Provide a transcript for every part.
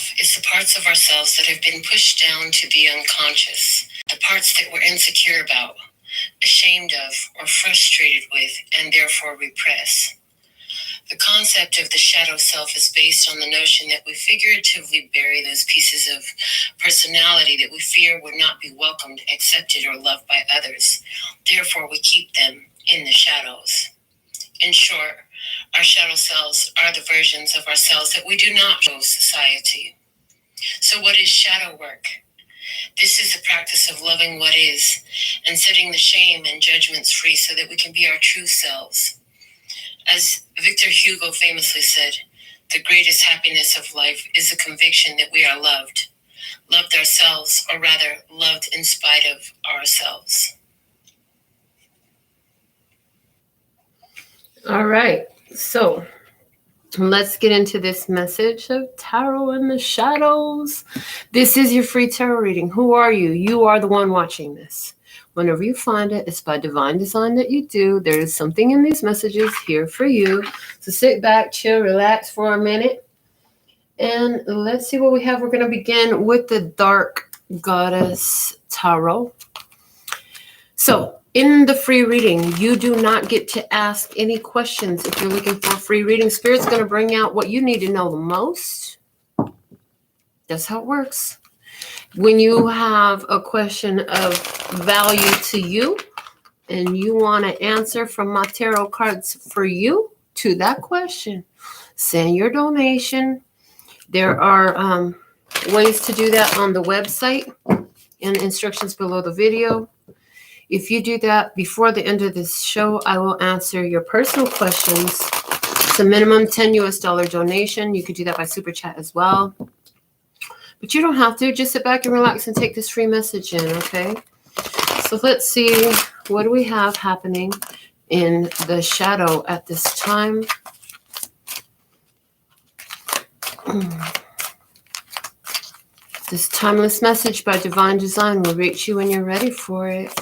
self is the parts of ourselves that have been pushed down to the unconscious, the parts that we're insecure about, ashamed of, or frustrated with, and therefore repress. The concept of the shadow self is based on the notion that we figuratively bury those pieces of personality that we fear would not be welcomed, accepted, or loved by others. Therefore, we keep them in the shadows. In short, our shadow selves are the versions of ourselves that we do not show society. So what is shadow work? This is the practice of loving what is and setting the shame and judgments free so that we can be our true selves. As Victor Hugo famously said, the greatest happiness of life is the conviction that we are loved ourselves, or rather, loved in spite of ourselves. All right, so let's get into this message of tarot in the shadows. This is your free tarot reading. Who are you? You are the one watching this. Whenever you find it, it's by divine design that you do. There is something in these messages here for you. So sit back, chill, relax for a minute. And let's see what we have. We're going to begin with the Dark Goddess Tarot. So in the free reading, you do not get to ask any questions. If you're looking for a free reading, Spirit's going to bring out what you need to know the most. That's how it works. When you have a question of value to you and you want an answer from my tarot cards for you to that question, send your donation. There are ways to do that on the website and instructions below the video. If you do that before the end of this show, I will answer your personal questions. It's a minimum $10 US donation. You could do that by super chat as well. But you don't have to. Just sit back and relax and take this free message in, okay? So let's see, what do we have happening in the shadow at this time? This timeless message by divine design will reach you when you're ready for it.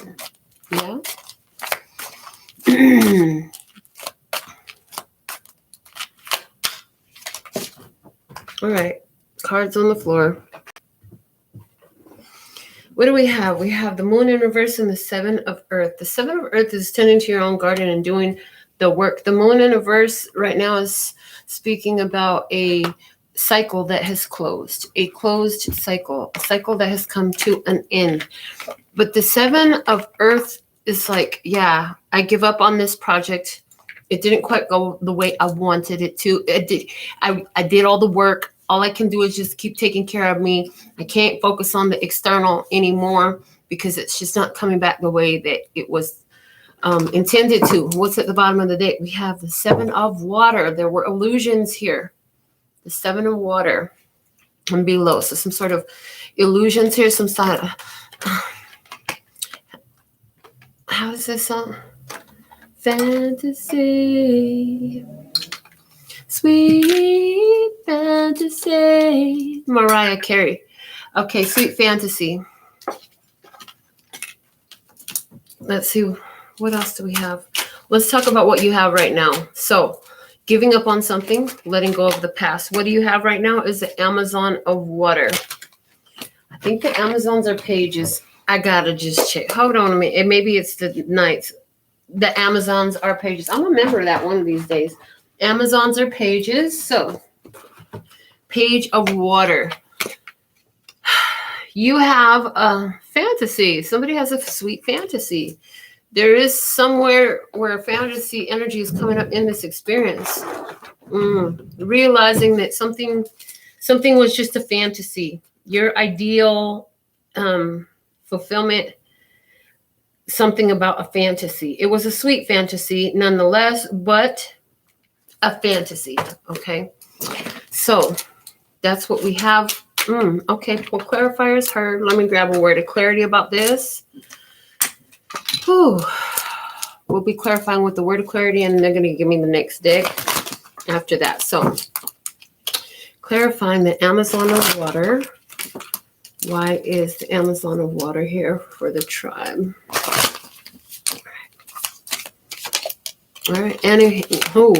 Yeah? All right. Cards on the floor. What do we have? We have the Moon in reverse and the Seven of Earth. The Seven of Earth is tending to your own garden and doing the work. The Moon in reverse right now is speaking about a cycle that has closed, a closed cycle, a cycle that has come to an end. But the Seven of Earth is like, yeah, I give up on this project. It didn't quite go the way I wanted it to. I did all the work. All I can do is just keep taking care of me. I can't focus on the external anymore because it's just not coming back the way that it was intended to. What's at the bottom of the deck? We have the Seven of Water. There were illusions here. The Seven of Water and below. So some sort of illusions here. Some sort of, how is this song? Fantasy. Sweet fantasy. Mariah Carey. Okay, sweet fantasy. Let's see. What else do we have? Let's talk about what you have right now. So, giving up on something, letting go of the past. What do you have right now is the Amazon of Water. I think the Amazons are pages. I gotta just check. Hold on a minute. Maybe it's the Knights. The Amazons are pages. I'm gonna remember that one of these days. Amazons are pages. So, Page of Water. You have a fantasy. Somebody has a sweet fantasy. There is somewhere where fantasy energy is coming up in this experience. Realizing that something was just a fantasy. Your ideal fulfillment, something about a fantasy. It was a sweet fantasy nonetheless, but a fantasy, okay? So that's what we have. Okay, well, clarifiers heard. Let me grab a word of clarity about this. We'll be clarifying with the word of clarity, and they're going to give me the next deck after that. So, clarifying the Amazon of Water. Why is the Amazon of Water here for the tribe? All right. And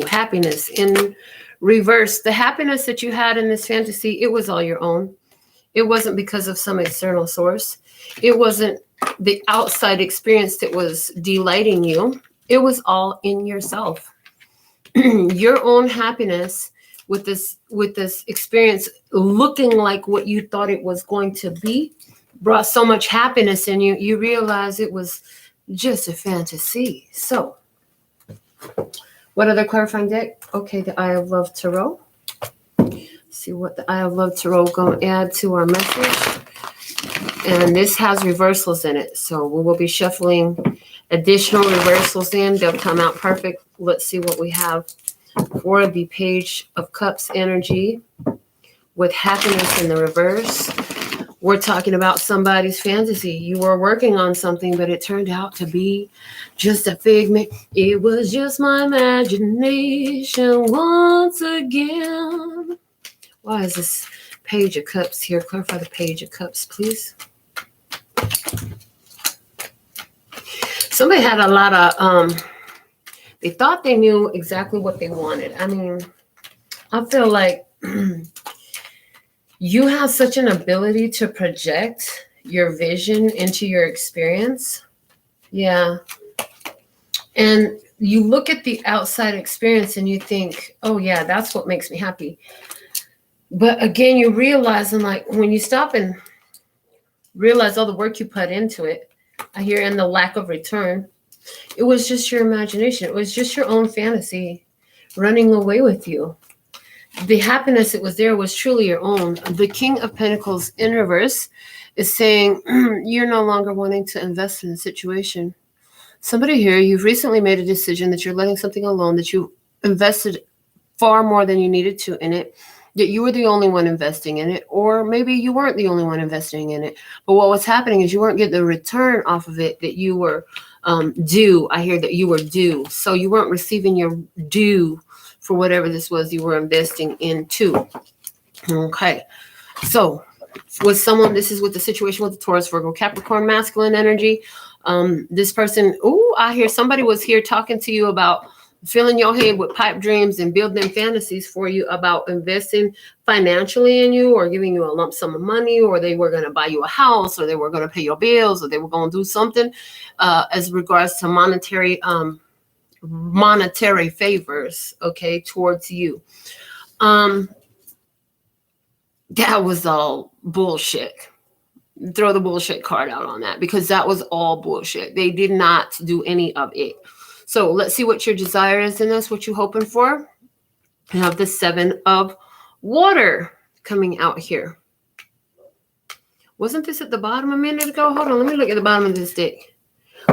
happiness in Reverse, the happiness that you had in this fantasy, it was all your own. It wasn't because of some external source. It wasn't the outside experience that was delighting you. It was all in yourself. Your own happiness with this experience looking like what you thought it was going to be brought so much happiness in you. You realize it was just a fantasy. So, what other clarifying deck? Okay, the Eye of Love Tarot. See what the Eye of Love Tarot going to add to our message. And this has reversals in it. So we will be shuffling additional reversals in. They'll come out perfect. Let's see what we have for the Page of Cups energy with happiness in the reverse. We're talking about somebody's fantasy. You were working on something, but it turned out to be just a figment. It was just my imagination once again. Why is this Page of Cups here? Clarify the Page of Cups, please. Somebody had a lot of, they thought they knew exactly what they wanted. I mean, I feel like you have such an ability to project your vision into your experience. Yeah. And you look at the outside experience and you think, oh yeah, that's what makes me happy. But again, you realize, and like when you stop and realize all the work you put into it, I hear, and the lack of return, it was just your imagination. It was just your own fantasy running away with you. The happiness that was there was truly your own. The King of Pentacles in reverse is saying you're no longer wanting to invest in a situation. Somebody here, you've recently made a decision that you're letting something alone, that you invested far more than you needed to in it, that you were the only one investing in it, or maybe you weren't the only one investing in it. But what was happening is you weren't getting the return off of it that you were due. I hear that you were due. So you weren't receiving your due for whatever this was you were investing into. Okay. So with someone, this is with the situation with the Taurus, Virgo, Capricorn, masculine energy. This person, I hear somebody was here talking to you about filling your head with pipe dreams and building fantasies for you about investing financially in you, or giving you a lump sum of money, or they were going to buy you a house, or they were going to pay your bills, or they were going to do something as regards to monetary favors, okay, towards you. That was all bullshit. Throw the bullshit card out on that, because that was all bullshit. They did not do any of it. So let's see what your desire is in this, what you're hoping for. You have the Seven of Water coming out here. Wasn't this at the bottom a minute ago? Hold on, let me look at the bottom of this deck.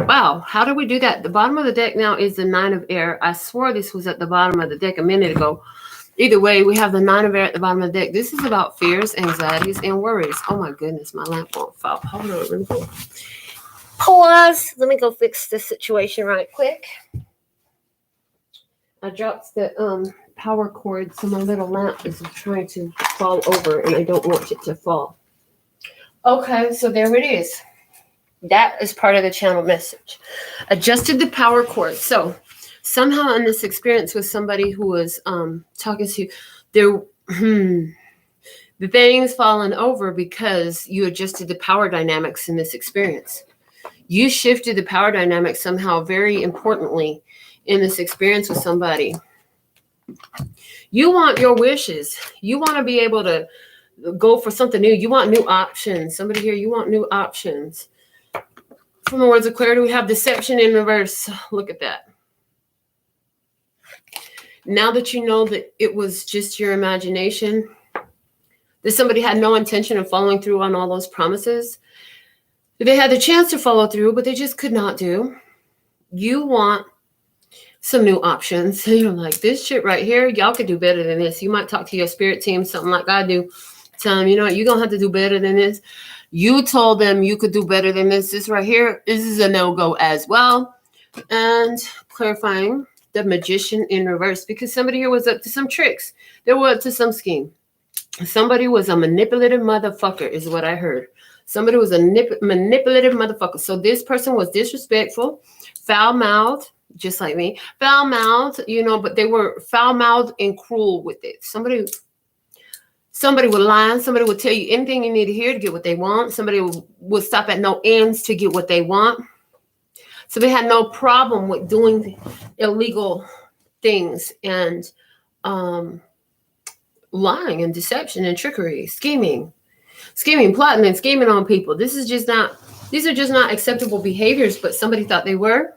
Wow, how did we do that? The bottom of the deck now is the Nine of Air. I swore this was at the bottom of the deck a minute ago. Either way, we have the Nine of Air at the bottom of the deck. This is about fears, anxieties, and worries. Oh my goodness, my lamp won't fall. Hold on, let me go. Pause. Let me go fix this situation right quick. I dropped the power cord, so my little lamp is trying to fall over, and I don't want it to fall. Okay, so there it is. That is part of the channel message. Adjusted the power cord. So somehow in this experience with somebody who was talking to you, the thing's fallen over because you adjusted the power dynamics in this experience. You shifted the power dynamics somehow very importantly in this experience with somebody. You want your wishes. You want to be able to go for something new. You want new options. Somebody here, you want new options. From the words of clarity, we have deception in reverse. Look at that. Now that you know that it was just your imagination, that somebody had no intention of following through on all those promises, they had the chance to follow through, but they just could not do. You want some new options. So you're like, this shit right here, y'all could do better than this. You might talk to your spirit team, something like I do. Tell them, you know what, you're going to have to do better than this. You told them you could do better than this. This right here, this is a no-go as well. And clarifying the Magician in reverse, because somebody here was up to some tricks. They were up to some scheme. Somebody was a manipulative motherfucker is what I heard. Somebody was a manipulative motherfucker. So this person was disrespectful, foul-mouthed, just like me. Foul-mouthed, but they were foul-mouthed and cruel with it. Somebody would lie. Somebody would tell you anything you need to hear to get what they want. Somebody would stop at no ends to get what they want. So they had no problem with doing illegal things and lying and deception and trickery, scheming, plotting and scheming on people. These are just not acceptable behaviors, but somebody thought they were.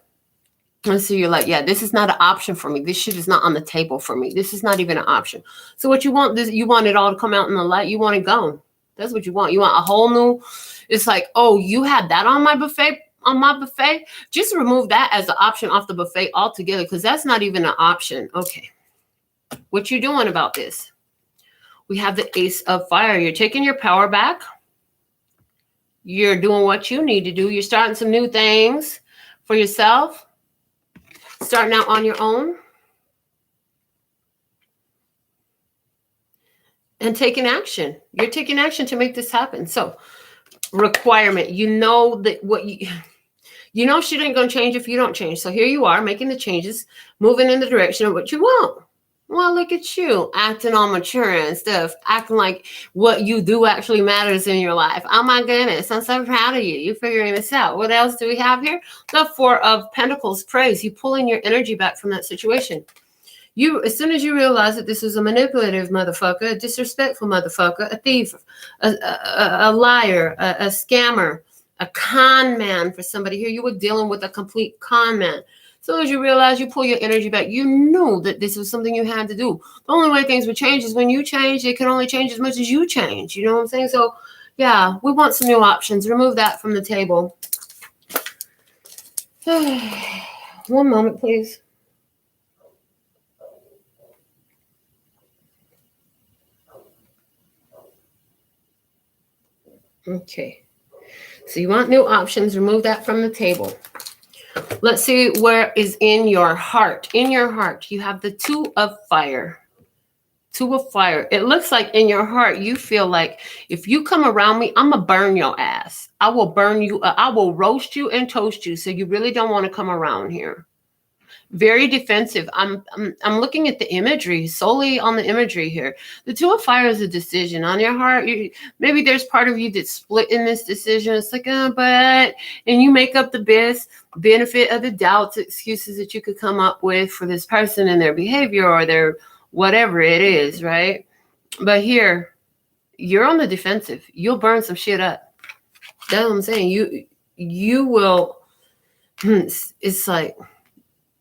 And so you're like, yeah, this is not an option for me. This shit is not on the table for me. This is not even an option. So what you want, you want it all to come out in the light. You want it gone. That's what you want. You want a whole new, it's like, oh, you had that on my buffet, just remove that as an option off the buffet altogether, because that's not even an option. Okay. What you doing about this? We have the Ace of Fire. You're taking your power back. You're doing what you need to do. You're starting some new things for yourself. Starting out on your own. And taking action. You're taking action to make this happen. So, requirement. You know that she ain't going to change if you don't change. So here you are making the changes, moving in the direction of what you want. Well, look at you acting all mature and stuff, acting like what you do actually matters in your life. Oh my goodness, I'm so proud of you. You're figuring this out. What else do we have here? The Four of Pentacles, praise. You pulling your energy back from that situation. As soon as you realize that this is a manipulative motherfucker, a disrespectful motherfucker, a thief, a liar, a scammer, a con man for somebody here, you were dealing with a complete con man. As soon as you realize, you pull your energy back. You knew that this was something you had to do. The only way things would change is when you change. It can only change as much as you change. You know what I'm saying? So, yeah, we want some new options. Remove that from the table. One moment, please. Okay. So you want new options. Remove that from the table. Let's see where is in your heart. In your heart, you have the Two of Fire. Two of Fire. It looks like in your heart, you feel like if you come around me, I'm going to burn your ass. I will burn you. I will roast you and toast you. So you really don't want to come around here. Very defensive. I'm looking at the imagery, solely on the imagery here. The Two of Fire is a decision on your heart. Maybe there's part of you that's split in this decision. It's like, and you make up the best benefit of the doubts, excuses that you could come up with for this person and their behavior or their whatever it is, right? But here, you're on the defensive. You'll burn some shit up. That's what I'm saying. You will. It's like,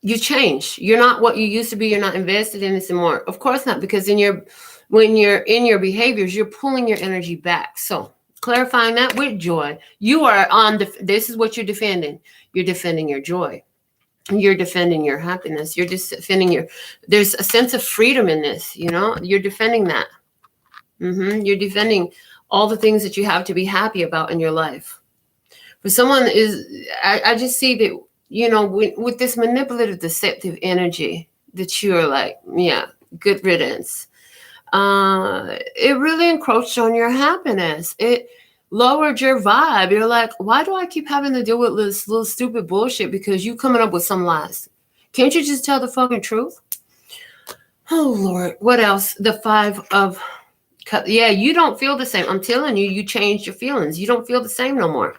you change. You're not what you used to be. You're not invested in this anymore. Of course not, because when you're in your behaviors, you're pulling your energy back. So clarifying that with joy, you are on. This is what you're defending. You're defending your joy. You're defending your happiness. You're just defending there's a sense of freedom in this. You're defending that. You're defending all the things that you have to be happy about in your life. For someone I just see that. With this manipulative, deceptive energy that you're like, yeah, good riddance. It really encroached on your happiness. It lowered your vibe. You're like, why do I keep having to deal with this little stupid bullshit? Because you coming up with some lies. Can't you just tell the fucking truth? Oh, Lord. What else? The Five of Cups. Yeah, you don't feel the same. I'm telling you, you changed your feelings. You don't feel the same no more.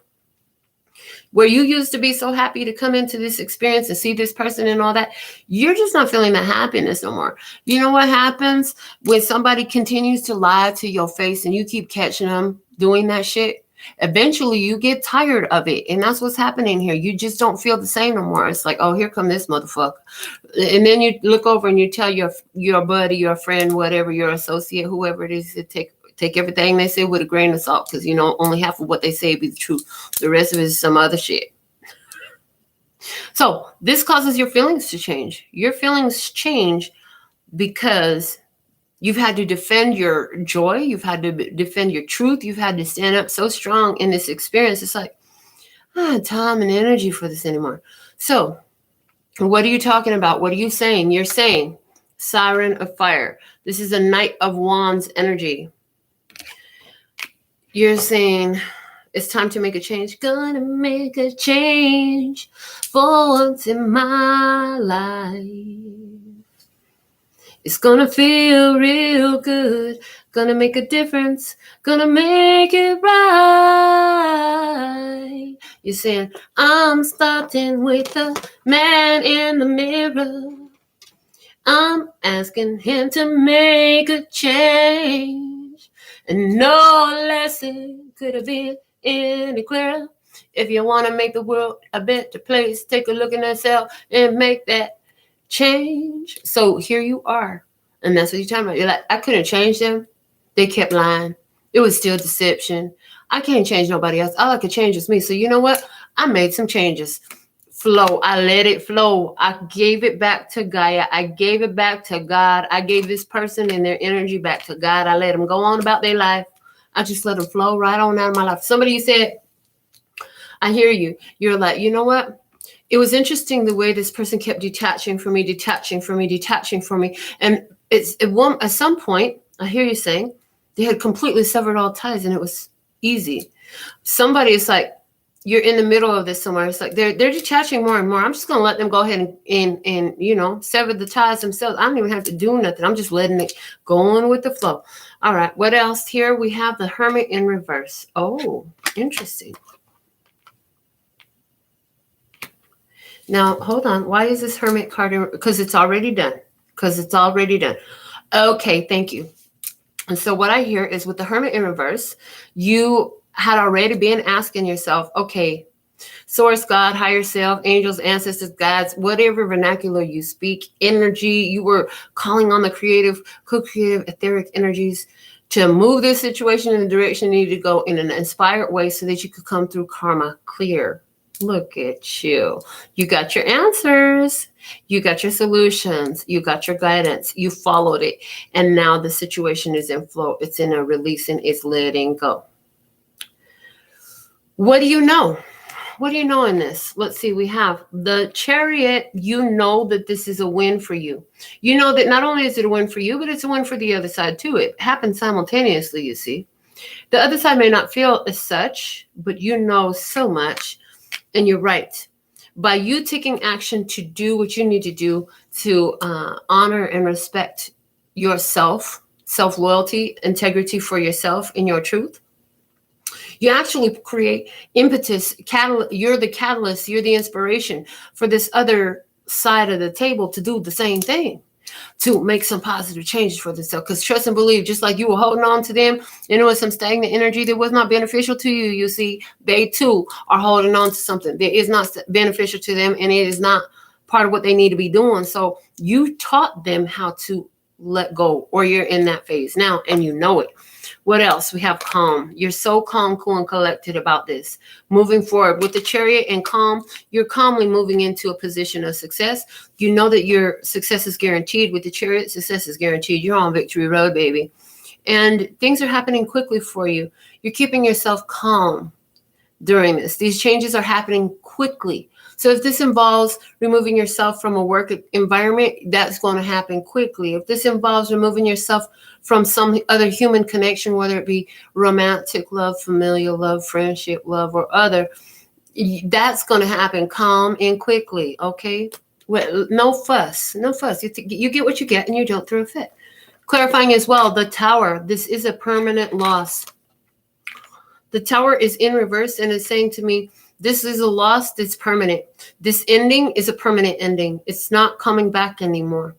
Where you used to be so happy to come into this experience and see this person and all that, you're just not feeling that happiness no more. You know what happens when somebody continues to lie to your face and you keep catching them doing that shit? Eventually, you get tired of it. And that's what's happening here. You just don't feel the same no more. It's like, oh, here come this motherfucker. And then you look over and you tell your buddy, your friend, whatever, your associate, whoever it is, to take everything they say with a grain of salt, because only half of what they say be the truth. The rest of it is some other shit. So this causes your feelings to change. Your feelings change because you've had to defend your joy. You've had to defend your truth. You've had to stand up so strong in this experience. It's like, I don't have time and energy for this anymore. So what are you talking about? What are you saying? You're saying Siren of Fire. This is a Knight of Wands energy. You're saying It's time to make a change. Gonna make a change for once in my life. It's gonna feel real good. Gonna make a difference. Gonna make it right. You're saying, I'm starting with the man in the mirror. I'm asking him to make a change. And no lesson could have been any clearer. If you want to make the world a better place, take a look in yourself and make that change. So here you are. And that's what you're talking about. You're like, I couldn't change them. They kept lying. It was still deception. I can't change nobody else. All I could change was me. So you know what? I made some changes. Flow. I let it flow. I gave it back to Gaia. I gave it back to God. I gave this person and their energy back to God. I let them go on about their life. I just let them flow right on out of my life. Somebody said, I hear you. You're like, you know what? It was interesting the way this person kept detaching from me. And at some point, I hear you saying, they had completely severed all ties and it was easy. Somebody is like, you're in the middle of this somewhere. It's like they're detaching more and more. I'm just going to let them go ahead and sever the ties themselves. I don't even have to do nothing. I'm just letting it go on with the flow. All right. What else? Here we have the Hermit in reverse. Oh, interesting. Now, hold on. Why is this Hermit card in? Because it's already done. Okay, thank you. And so what I hear is with the Hermit in reverse, you had already been asking yourself, okay, source, God, higher self, angels, ancestors, gods, whatever vernacular you speak, energy, you were calling on the creative, co-creative, etheric energies to move this situation in the direction you need to go in an inspired way so that you could come through karma clear. Look at you. You got your answers. You got your solutions. You got your guidance. You followed it. And now the situation is in flow. It's in a releasing. It's letting go. What do you know? What do you know in this? Let's see. We have the Chariot. You know that this is a win for you. You know that not only is it a win for you, but it's a win for the other side too. It happens simultaneously, you see. The other side may not feel as such, but you know so much. And you're right. By you taking action to do what you need to do to honor and respect yourself, self-loyalty, integrity for yourself and your truth, you actually create impetus. You're the catalyst. You're the inspiration for this other side of the table to do the same thing, to make some positive changes for themselves. Because trust and believe, just like you were holding on to them, and it was some stagnant energy that was not beneficial to you. You see, they too are holding on to something that is not beneficial to them, and it is not part of what they need to be doing. So you taught them how to let go, or you're in that phase now, and you know it. What else? We have calm. You're so calm, cool, and collected about this. Moving forward with the Chariot and calm, you're calmly moving into a position of success. You know that your success is guaranteed. With the Chariot, success is guaranteed. You're on victory road, baby. And things are happening quickly for you. You're keeping yourself calm during this. These changes are happening quickly. So if this involves removing yourself from a work environment, that's going to happen quickly. If this involves removing yourself from some other human connection, whether it be romantic love, familial love, friendship love, or other, that's going to happen calm and quickly, okay? Well, no fuss. You get what you get and you don't throw a fit. Clarifying as well, the Tower, this is a permanent loss. The Tower is in reverse and is saying to me, this is a loss that's permanent. This ending is a permanent ending. It's not coming back anymore.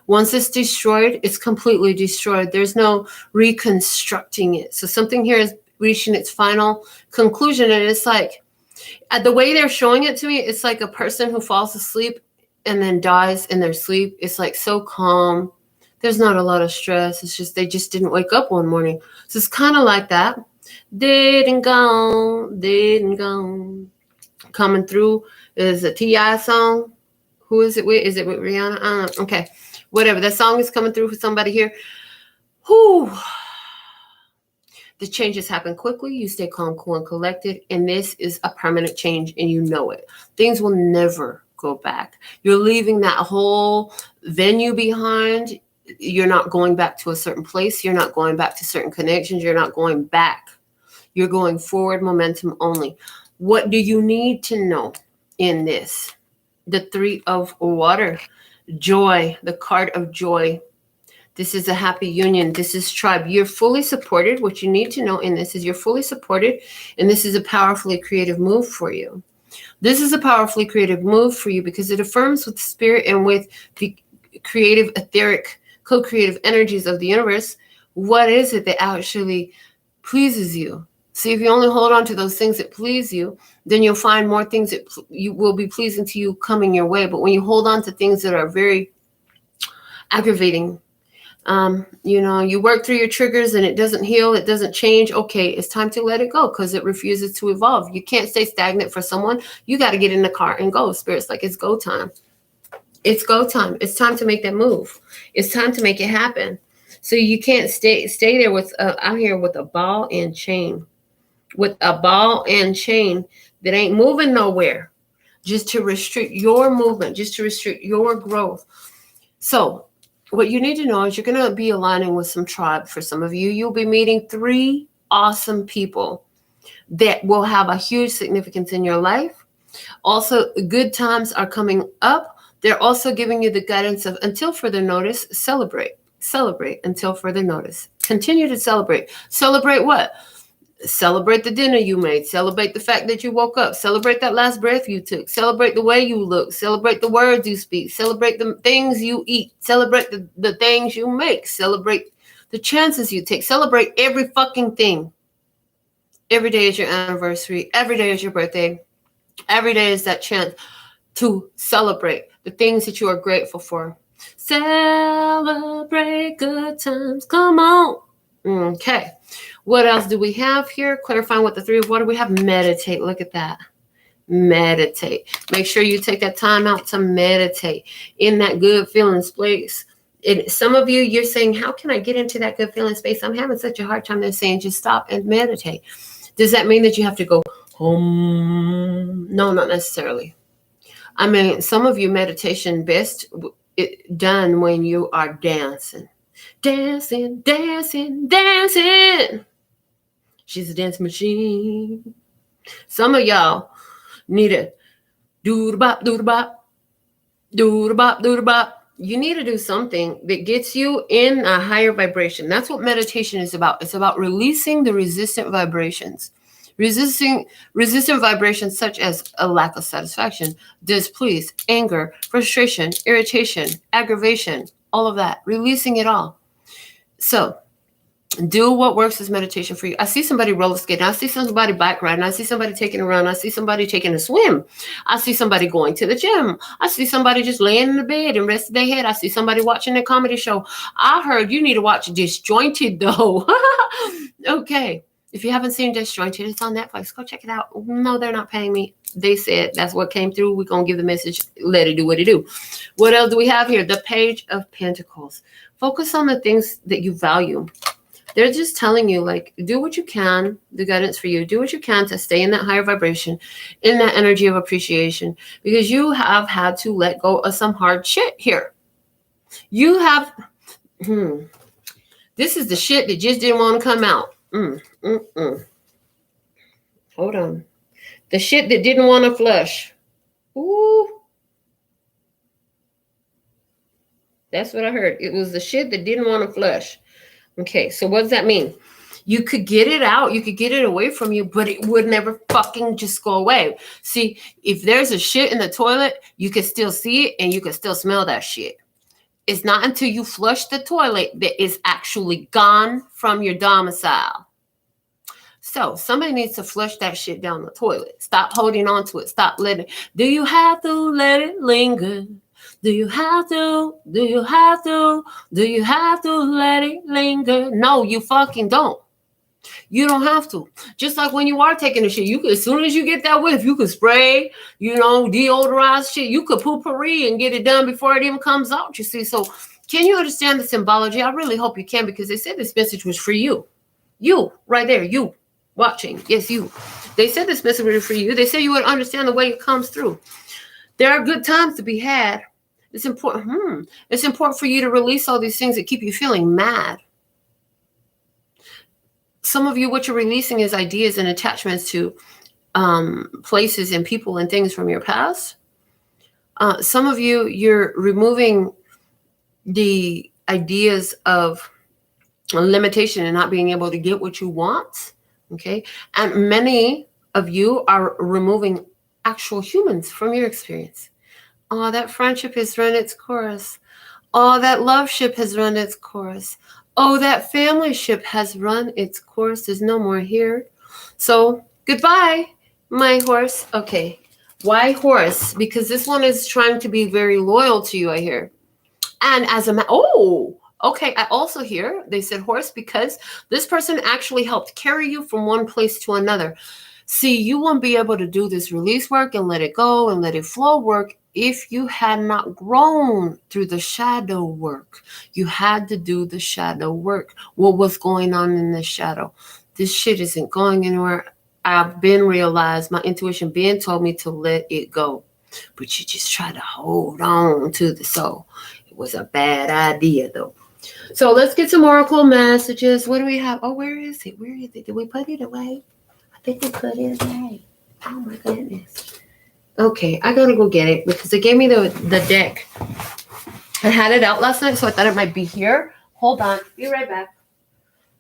Once it's destroyed, it's completely destroyed. There's no reconstructing it. So something here is reaching its final conclusion. And it's like, the way they're showing it to me, it's like a person who falls asleep and then dies in their sleep. It's like so calm. There's not a lot of stress. It's just, they just didn't wake up one morning. So it's kind of like that. Didn't go. Coming through is a T.I. song. Who is it with? Is it with Rihanna? I don't know. Okay. Whatever. That song is coming through for somebody here. Whew. The changes happen quickly. You stay calm, cool, and collected. And this is a permanent change, and you know it. Things will never go back. You're leaving that whole venue behind. You're not going back to a certain place. You're not going back to certain connections. You're not going back. You're going forward momentum only. What do you need to know in this? The Three of Water, joy, the card of joy. This is a happy union. This is tribe. You're fully supported. What you need to know in this is you're fully supported, and this is a powerfully creative move for you. This is a powerfully creative move for you because it affirms with spirit and with the creative, etheric, co-creative energies of the universe. What is it that actually pleases you? See, if you only hold on to those things that please you, then you'll find more things that you will be pleasing to you coming your way. But when you hold on to things that are very aggravating, you work through your triggers and it doesn't heal, it doesn't change. Okay, it's time to let it go because it refuses to evolve. You can't stay stagnant for someone. You got to get in the car and go. Spirit's like, it's go time. It's go time. It's time to make that move. It's time to make it happen. So you can't stay there with out here with a ball and chain. With a ball and chain that ain't moving nowhere, just to restrict your movement, just to restrict your growth. So what you need to know is you're going to be aligning with some tribe. For some of you, you'll be meeting 3 awesome people that will have a huge significance in your life. Also, good times are coming up. They're also giving you the guidance of, until further notice, celebrate. Celebrate until further notice. Continue to celebrate. Celebrate what? Celebrate the dinner you made. Celebrate the fact that you woke up. Celebrate that last breath you took. Celebrate the way you look. Celebrate the words you speak. Celebrate the things you eat. Celebrate the things you make. Celebrate the chances you take. Celebrate every fucking thing. Every day is your anniversary. Every day is your birthday. Every day is that chance to celebrate the things that you are grateful for. Celebrate good times. Come on. Okay. What else do we have here? Clarifying what the 3 of water we have. Meditate. Look at that. Meditate. Make sure you take that time out to meditate in that good feeling space. Some of you, you're saying, how can I get into that good feeling space? I'm having such a hard time. They're saying, just stop and meditate. Does that mean that you have to go home? No, not necessarily. I mean, some of you meditation best done when you are dancing. Dancing, dancing, dancing. She's a dance machine. Some of y'all need to do-da-bop, do-da-bop, do-da-bop, do-da-bop. You need to do something that gets you in a higher vibration. That's what meditation is about. It's about releasing the resistant vibrations. Resistant vibrations such as a lack of satisfaction, displease, anger, frustration, irritation, aggravation, all of that. Releasing it all. So do what works as meditation for you. I see somebody roller skating. I see somebody bike riding. I see somebody taking a run. I see somebody taking a swim. I see somebody going to the gym. I see somebody just laying in the bed and resting their head. I see somebody watching a comedy show. I heard you need to watch Disjointed, though. Okay. If you haven't seen Disjointed, it's on Netflix. Go check it out. No, they're not paying me. They said that's what came through. We're going to give the message. Let it do what it do. What else do we have here? The Page of Pentacles. Focus on the things that you value. They're just telling you, like, do what you can, the guidance for you. Do what you can to stay in that higher vibration, in that energy of appreciation, because you have had to let go of some hard shit here. You have, this is the shit that just didn't want to come out. Hold on. The shit that didn't want to flush. Ooh. That's what I heard. It was the shit that didn't want to flush. Okay, so what does that mean? You could get it out. You could get it away from you, but it would never fucking just go away. See, if there's a shit in the toilet, you can still see it and you can still smell that shit. It's not until you flush the toilet that it's actually gone from your domicile. So somebody needs to flush that shit down the toilet. Stop holding on to it. Stop letting it. Do you have to let it linger? Do you have to? Do you have to? Do you have to let it linger? No, you fucking don't. You don't have to. Just like when you are taking a shit, you could, as soon as you get that whiff, you could spray, deodorize shit. You could poopery and get it done before it even comes out, you see. So can you understand the symbology? I really hope you can, because they said this message was for you. You, right there, you watching. Yes, you. They said this message was for you. They said you would understand the way it comes through. There are good times to be had. It's important. It's important for you to release all these things that keep you feeling mad. Some of you, what you're releasing is ideas and attachments to places and people and things from your past. Some of you, you're removing the ideas of limitation and not being able to get what you want. Okay. And many of you are removing actual humans from your experience. Oh, that friendship has run its course. Oh, that love ship has run its course. Oh, that family ship has run its course. There's no more here. So goodbye, my horse. Okay. Why horse? Because this one is trying to be very loyal to you, I hear. And as a okay. I also hear they said horse because this person actually helped carry you from one place to another. See, you won't be able to do this release work and let it go and let it flow work if you had not grown through the shadow work. You had to do the shadow work. What was going on in the shadow? This shit isn't going anywhere. I've been realized, my intuition been told me to let it go. But you just try to hold on to the soul. It was a bad idea, though. So let's get some oracle messages. What do we have? Oh, where is it? Where is it? Did we put it away? I think we put it away. Oh, my goodness. Okay, I got to go get it because they gave me the deck. I had it out last night, so I thought it might be here. Hold on. Be right back.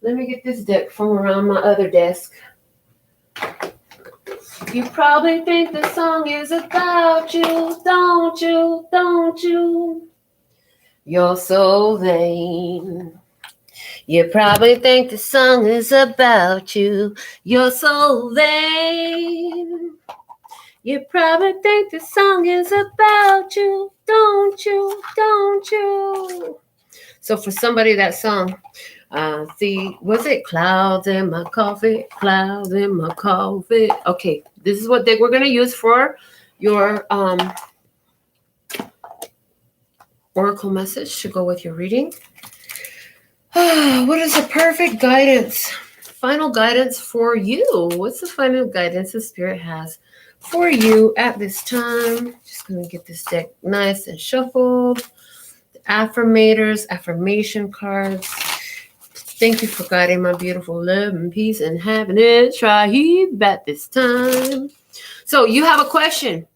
Let me get this deck from around my other desk. You probably think the song is about you, don't you? Don't you? You're so vain. You probably think the song is about you. You're so vain. You probably think the song is about you, don't you? Don't you? So for somebody, that song, was it Clouds in My Coffee? Clouds in My Coffee. Okay, this is what we're going to use for your oracle message to go with your reading. What is the perfect guidance? Final guidance for you. What's the final guidance the Spirit has for you at this time? Just going to get this deck nice and shuffled. Affirmators, affirmation cards. Thank you for guiding my beautiful love and peace and happiness. Try at this time. So you have a question,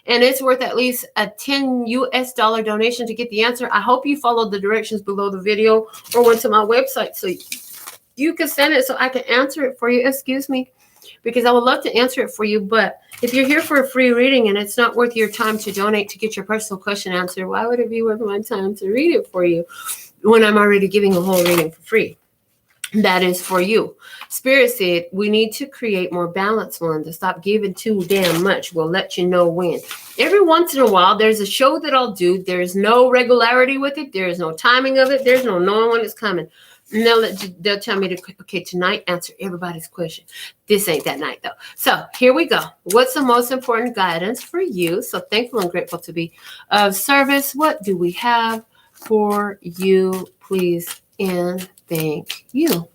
and it's worth at least a $10 US donation to get the answer. I hope you followed the directions below the video or went to my website so you can send it so I can answer it for you. Excuse me, because I would love to answer it for you. But if you're here for a free reading and it's not worth your time to donate to get your personal question answered, why would it be worth my time to read it for you when I'm already giving a whole reading for free? That is for you. Spirit said, we need to create more balance, Melinda. Stop giving too damn much. We'll let you know when. Every once in a while, there's a show that I'll do. There's no regularity with it. There's no timing of it. There's no knowing when it's coming. And they'll tell me okay, tonight, answer everybody's question. This ain't that night, though. So here we go. What's the most important guidance for you? So thankful and grateful to be of service. What do we have for you, please? And thank you.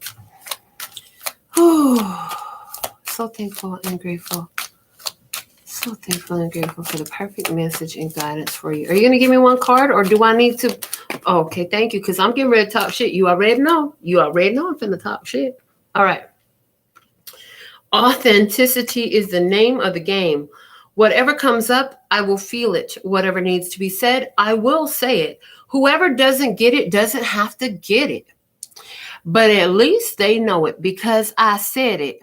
So thankful and grateful. So thankful and grateful for the perfect message and guidance for you. Are you going to give me one card or do I need to? Oh, okay, thank you, because I'm getting ready to talk shit. You already know. You already know I'm finna talk shit. All right. Authenticity is the name of the game. Whatever comes up, I will feel it. Whatever needs to be said, I will say it. Whoever doesn't get it doesn't have to get it. But at least they know it because I said it.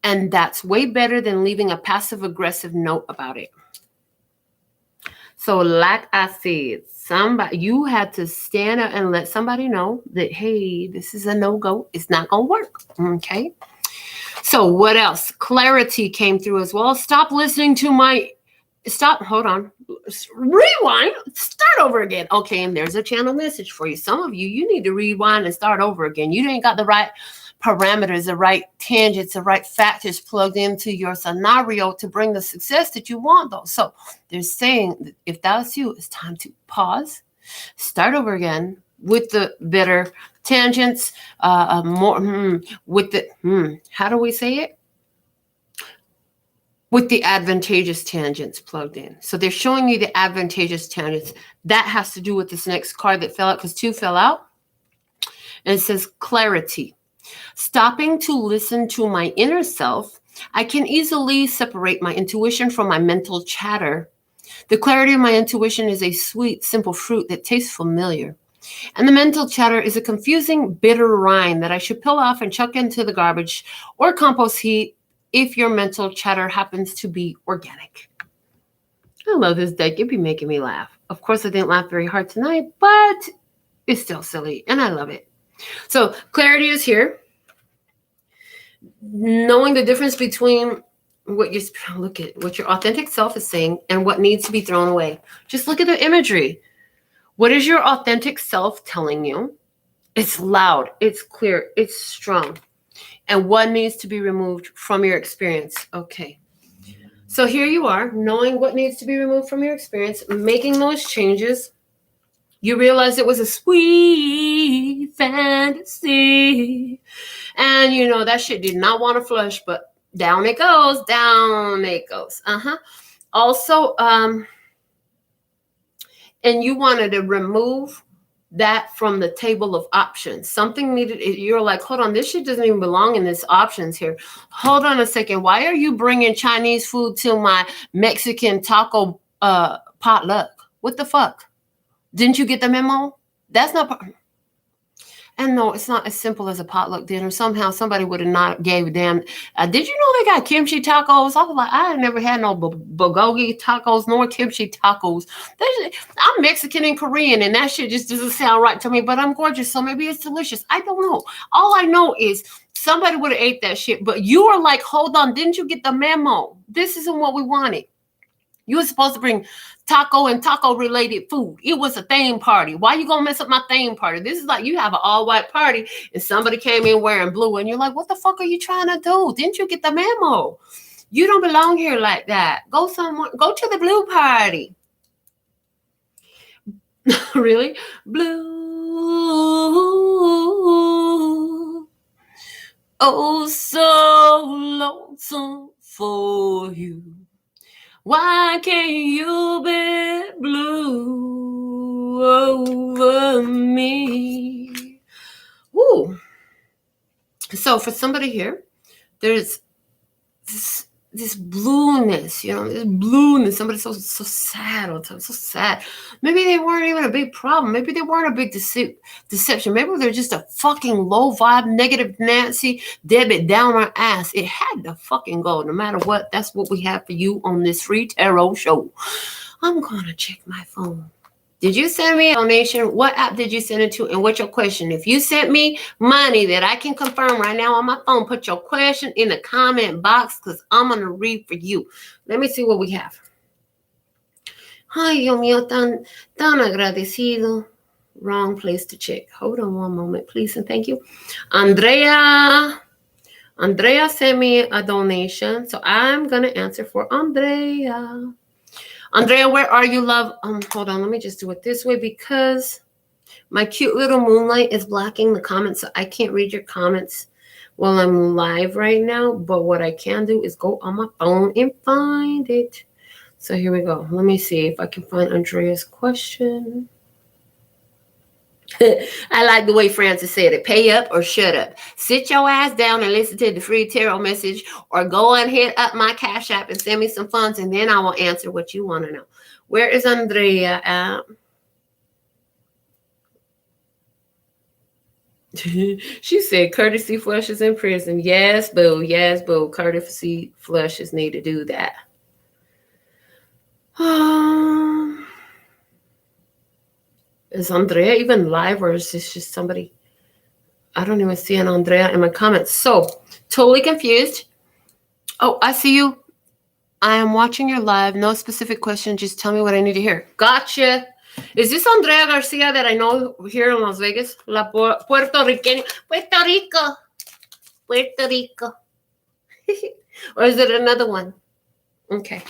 And that's way better than leaving a passive-aggressive note about it. So like I said, you had to stand up and let somebody know that, hey, this is a no-go. It's not going to work. Okay? So what else? Clarity came through as well. Stop listening to hold on. Rewind. Start over again. Okay, and there's a channel message for you. Some of you need to rewind and start over again. You ain't got the right parameters, the right tangents, the right factors plugged into your scenario to bring the success that you want, though. So they're saying, if that's you, it's time to pause, start over again with the better tangents, with the, how do we say it? With the advantageous tangents plugged in. So they're showing you the advantageous tangents. That has to do with this next card that fell out because 2 fell out. And it says clarity. Stopping to listen to my inner self, I can easily separate my intuition from my mental chatter. The clarity of my intuition is a sweet, simple fruit that tastes familiar. And the mental chatter is a confusing, bitter rind that I should peel off and chuck into the garbage or compost heap if your mental chatter happens to be organic. I love this deck. It'd be making me laugh. Of course, I didn't laugh very hard tonight, but it's still silly, and I love it. So clarity is here. Knowing the difference between what your authentic self is saying and what needs to be thrown away. Just look at the imagery. What is your authentic self telling you? It's loud, it's clear, it's strong. And what needs to be removed from your experience? Okay. So here you are, knowing what needs to be removed from your experience, making those changes. You realize it was a sweet fantasy. And you know, that shit did not want to flush, but down it goes, down it goes. Also, and you wanted to remove that from the table of options. Something needed, you're like, hold on, this shit doesn't even belong in this options here. Hold on a second. Why are you bringing Chinese food to my Mexican taco potluck? What the fuck? Didn't you get the memo? That's not part. And no, it's not as simple as a potluck dinner. Somehow somebody would have not gave a damn. Did you know they got kimchi tacos? I was like, I never had no bulgogi tacos nor kimchi tacos. I'm Mexican and Korean, and that shit just doesn't sound right to me, but I'm gorgeous, so maybe it's delicious. I don't know. All I know is somebody would have ate that shit, but you are like, hold on, didn't you get the memo? This isn't what we wanted. You were supposed to bring taco and taco-related food. It was a theme party. Why you gonna mess up my theme party? This is like you have an all-white party and somebody came in wearing blue and you're like, what the fuck are you trying to do? Didn't you get the memo? You don't belong here like that. Go somewhere. Go to the blue party. Really? Blue. Oh, so lonesome for you. Why can't you be blue over me? Woo. So for somebody here, there's this blueness, you know, this blueness. Somebody's so sad all the time, so sad. Maybe they weren't even a big problem. Maybe they weren't a big deception. Maybe they're just a fucking low vibe, negative Nancy, Debbie down our ass. It had to fucking go. No matter what, that's what we have for you on this free tarot show. I'm gonna check my phone. Did you send me a donation? What app did you send it to? And what's your question? If you sent me money that I can confirm right now on my phone, put your question in the comment box because I'm going to read for you. Let me see what we have. Ay, Dios mío, tan agradecido. Wrong place to check. Hold on one moment, please, and thank you. Andrea sent me a donation, so I'm going to answer for Andrea. Andrea, where are you, love? Hold on, let me just do it this way because my cute little moonlight is blocking the comments, so I can't read your comments while I'm live right now. But what I can do is go on my phone and find it. So here we go. Let me see if I can find Andrea's question. I like the way Francis said it. Pay up or shut up. Sit your ass down and listen to the free tarot message, or go and hit up my Cash App and send me some funds, and then I will answer what you want to know. Where is Andrea at? She said courtesy flushes in prison. Yes, boo. Yes, boo. Courtesy flushes need to do that. Is Andrea even live, or is this just somebody? I don't even see an Andrea in my comments. So, totally confused. Oh, I see you. I am watching your live. No specific question. Just tell me what I need to hear. Gotcha. Is this Andrea Garcia that I know here in Las Vegas? La Puerto Rican. Puerto Rico. Puerto Rico. Or is it another one? Okay.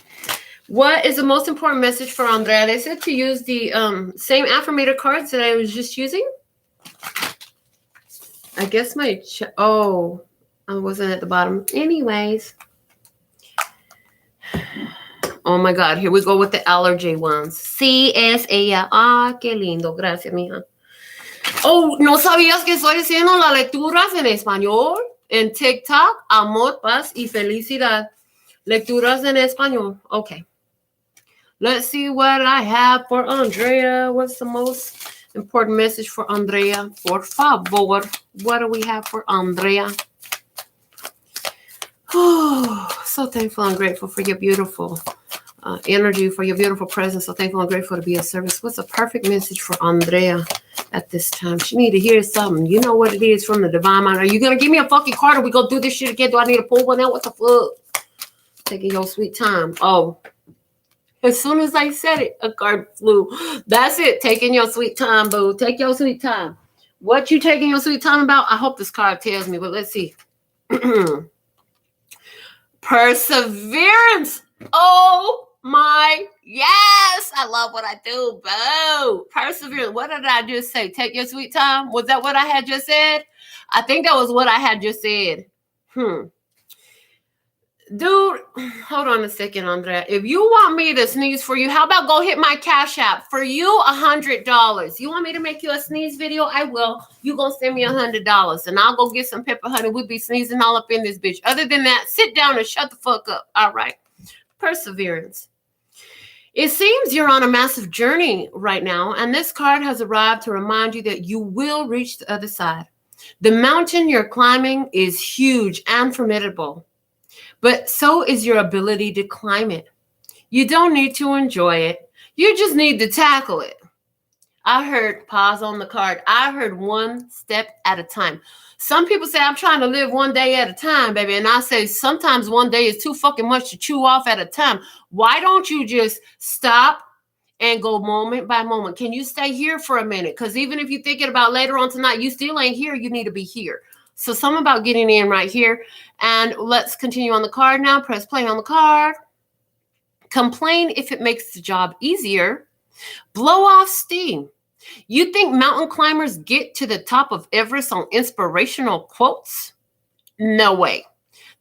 What is the most important message for Andrea? They said to use the same affirmator cards that I was just using. I guess I wasn't at the bottom. Anyways. Oh my God, here we go with the allergy ones. Sí, es ella. Ah, qué lindo. Gracias, mija. Oh, ¿no sabías que estoy haciendo las lecturas en español? En TikTok, amor, paz y felicidad. Lecturas en español. Okay. Let's see what I have for Andrea. What's the most important message for Andrea? Por favor. What do we have for Andrea? Oh, so thankful and grateful for your beautiful energy, for your beautiful presence. So thankful and grateful to be of service. What's a perfect message for Andrea at this time? She need to hear something. You know what it is from the divine mind. Are you going to give me a fucking card or we go do this shit again? Do I need to pull one out? What the fuck? Taking your sweet time. Oh, as soon as I said it, a card flew. That's it. Taking your sweet time, boo. Take your sweet time. What you taking your sweet time about? I hope this card tells me, but let's see. Perseverance. Oh my, yes. I love what I do, boo. Perseverance. What did I just say? Take your sweet time. Was that what I had just said? I think that was what I had just said. Dude, hold on a second, Andrea. If you want me to sneeze for you, how about go hit my Cash App? For you, $100. You want me to make you a sneeze video? I will. You gonna send me $100 and I'll go get some pepper honey. We'll be sneezing all up in this bitch. Other than that, sit down and shut the fuck up. All right. Perseverance. It seems you're on a massive journey right now, and this card has arrived to remind you that you will reach the other side. The mountain you're climbing is huge and formidable. But so is your ability to climb it. You don't need to enjoy it. You just need to tackle it. I heard, pause on the card, I heard one step at a time. Some people say, I'm trying to live one day at a time, baby. And I say, sometimes one day is too fucking much to chew off at a time. Why don't you just stop and go moment by moment? Can you stay here for a minute? Because even if you're thinking about later on tonight, you still ain't here. You need to be here. So something about getting in right here. And let's continue on the card now. Press play on the card. Complain if it makes the job easier. Blow off steam. You think mountain climbers get to the top of Everest on inspirational quotes? No way.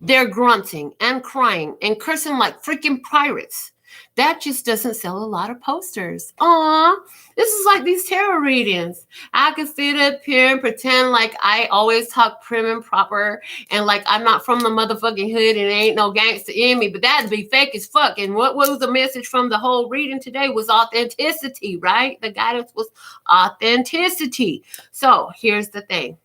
They're grunting and crying and cursing like freaking pirates. That just doesn't sell a lot of posters. Aw, this is like these tarot readings. I can sit up here and pretend like I always talk prim and proper and like I'm not from the motherfucking hood and ain't no gangster in me, but that'd be fake as fuck. And what was the message from the whole reading today was authenticity, right? The guidance was authenticity. So here's the thing.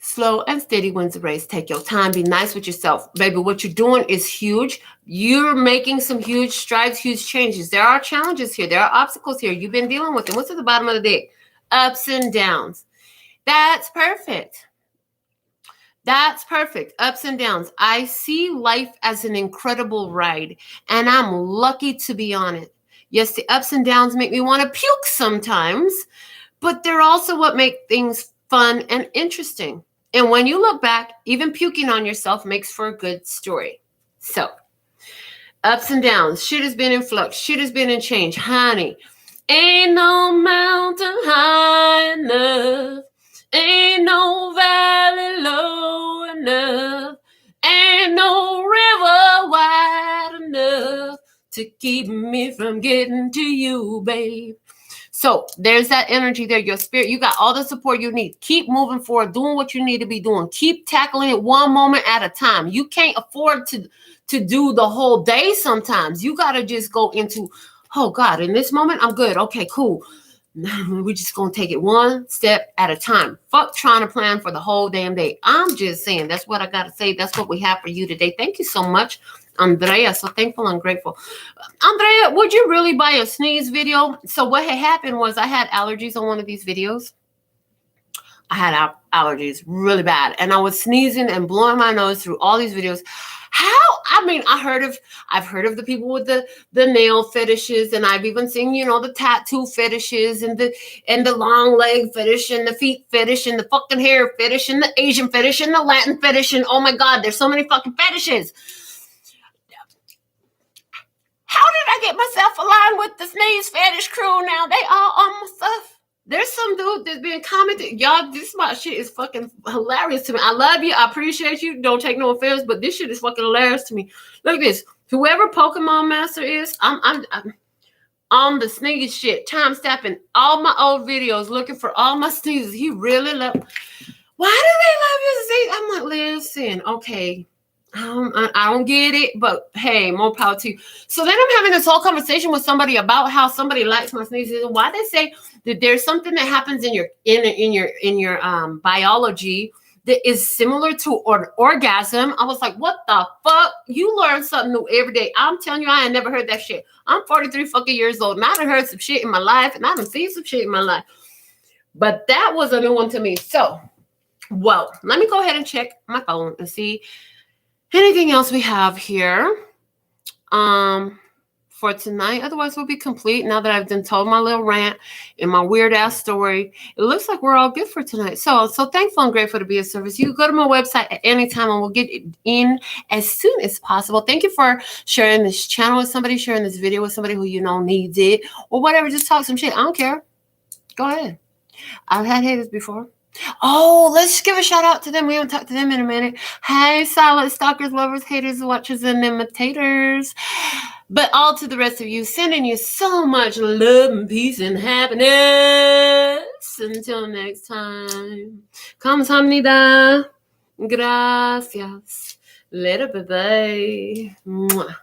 Slow and steady wins the race. Take your time. Be nice with yourself. Baby, what you're doing is huge. You're making some huge strides, huge changes. There are challenges here. There are obstacles here. You've been dealing with them. What's at the bottom of the deck? Ups and downs. That's perfect. That's perfect. Ups and downs. I see life as an incredible ride, and I'm lucky to be on it. Yes, the ups and downs make me want to puke sometimes, but they're also what make things fun and interesting. And when you look back, even puking on yourself makes for a good story. So, ups and downs. Shit has been in flux. Shit has been in change. Honey, ain't no mountain high enough. Ain't no valley low enough. Ain't no river wide enough to keep me from getting to you, babe. So there's that energy there, your spirit. You got all the support you need. Keep moving forward, doing what you need to be doing. Keep tackling it one moment at a time. You can't afford to do the whole day sometimes. You got to just go into, oh, God, in this moment, I'm good. Okay, cool. We're just going to take it one step at a time. Fuck trying to plan for the whole damn day. I'm just saying, that's what I got to say. That's what we have for you today. Thank you so much, Andrea. So thankful and grateful. Andrea, would you really buy a sneeze video? So what had happened was I had allergies on one of these videos. I had allergies really bad. And I was sneezing and blowing my nose through all these videos. How? I mean, I've heard of the people with the nail fetishes, and I've even seen, the tattoo fetishes and the long leg fetish and the feet fetish and the fucking hair fetish and the Asian fetish and the Latin fetish. And oh my God, there's so many fucking fetishes. How did I get myself aligned with the sneeze fetish crew now? They all on my stuff. There's some dude that's been commenting. Y'all, this my shit is fucking hilarious to me. I love you. I appreciate you. Don't take no offense, but this shit is fucking hilarious to me. Look at this. Whoever Pokemon Master is, on the sneeze shit, time stamping all my old videos, looking for all my sneezes. He really loved. Why do they love you sneeze? I'm like, listen, okay. I don't get it, but hey, more power to you. So then I'm having this whole conversation with somebody about how somebody likes my sneezes and why they say that there's something that happens in your biology that is similar to an orgasm. I was like, what the fuck? You learn something new every day. I'm telling you, I ain't never heard that shit. I'm 43 fucking years old and I done heard some shit in my life and I done seen some shit in my life. But that was a new one to me. So, well, let me go ahead and check my phone and see anything else we have here for tonight. Otherwise, we'll be complete now that I've done told my little rant and my weird ass story. It looks like we're all good for tonight. So thankful and grateful to be of service. You can go to my website at any time and we'll get it in as soon as possible. Thank you for sharing this channel with somebody, sharing this video with somebody who you know needs it or whatever. Just talk some shit. I don't care. Go ahead. I've had haters before. Oh, let's give a shout out to them. We haven't talked to them in a minute. Hey, silent stalkers, lovers, haters, watchers, and imitators. But all to the rest of you, sending you so much love and peace and happiness. Until next time. Kamsahamnida. Gracias. Later, bye-bye. Mwah.